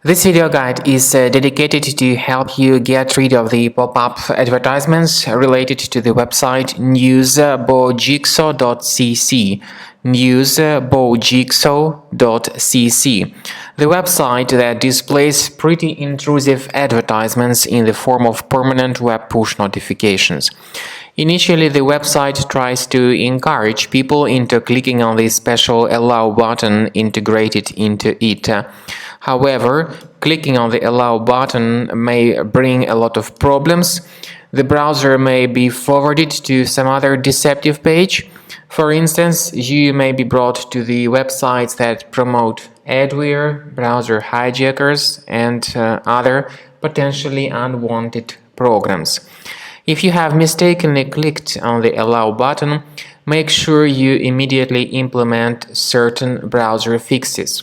This video guide is dedicated to help you get rid of the pop-up advertisements related to the website News-bogixo.cc. News-bogixo.cc, the website that displays pretty intrusive advertisements in the form of permanent web push notifications. Initially, the website tries to encourage people into clicking on the special Allow button integrated into it. However, clicking on the Allow button may bring a lot of problems. The browser may be forwarded to some other deceptive page. For instance, you may be brought to the websites that promote adware, browser hijackers, and other potentially unwanted programs. If you have mistakenly clicked on the Allow button, make sure you immediately implement certain browser fixes.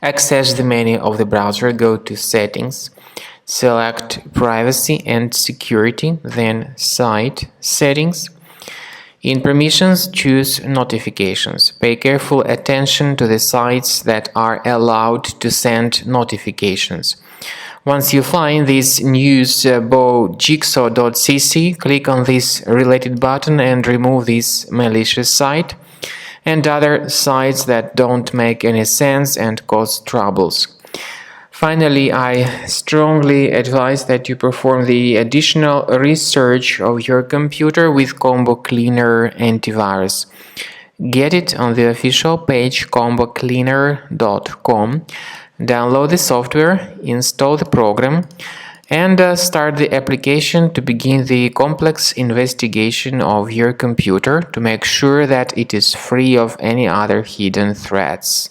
Access the menu of the browser, go to Settings, select Privacy and Security, then Site Settings. In Permissions, choose Notifications. Pay careful attention to the sites that are allowed to send notifications. Once you find this News-bogixo.cc, click on this related button and remove this malicious site and other sites that don't make any sense and cause troubles. Finally, I strongly advise that you perform the additional research of your computer with Combo Cleaner Antivirus. Get it on the official page combocleaner.com. Download the software, install the program, and start the application to begin the complex investigation of your computer to make sure that it is free of any other hidden threats.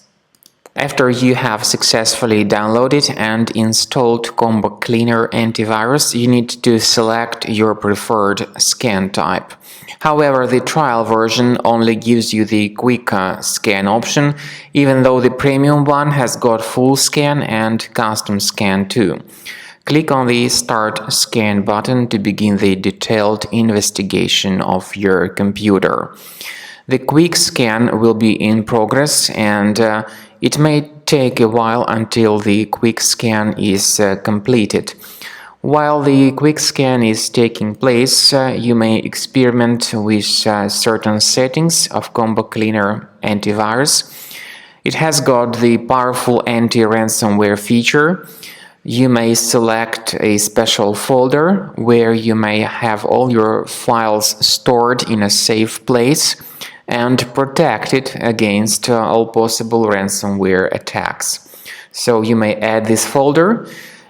After you have successfully downloaded and installed Combo Cleaner Antivirus, you need to select your preferred scan type. However, the trial version only gives you the quick scan option, even though the premium one has got full scan and custom scan too. Click on the Start Scan button to begin the detailed investigation of your computer. The quick scan will be in progress, and it may take a while until the quick scan is completed. While the quick scan is taking place, you may experiment with certain settings of Combo Cleaner Antivirus. It has got the powerful anti-ransomware feature. You may select a special folder where you may have all your files stored in a safe place and protected against all possible ransomware attacks. So you may add this folder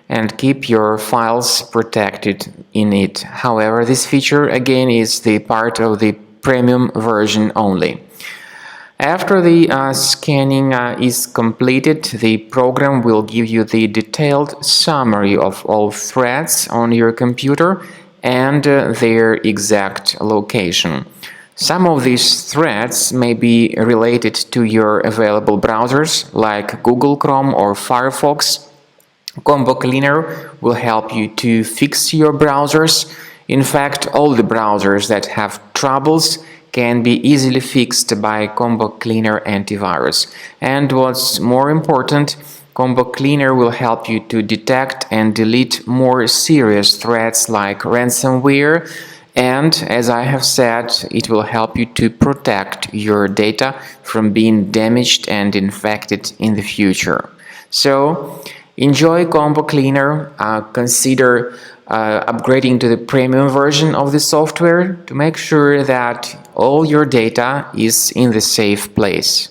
and keep your files protected in it. However, this feature again is the part of the premium version only. After the scanning is completed, the program will give you the detailed summary of all threats on your computer and their exact location. Some of these threats may be related to your available browsers like Google Chrome or Firefox. Combo Cleaner will help you to fix your browsers. In fact, all the browsers that have troubles can be easily fixed by Combo Cleaner Antivirus. And what's more important, Combo Cleaner will help you to detect and delete more serious threats like ransomware, and as I have said, it will help you to protect your data from being damaged and infected in the future. So, enjoy Combo Cleaner. Consider upgrading to the premium version of the software to make sure that all your data is in the safe place.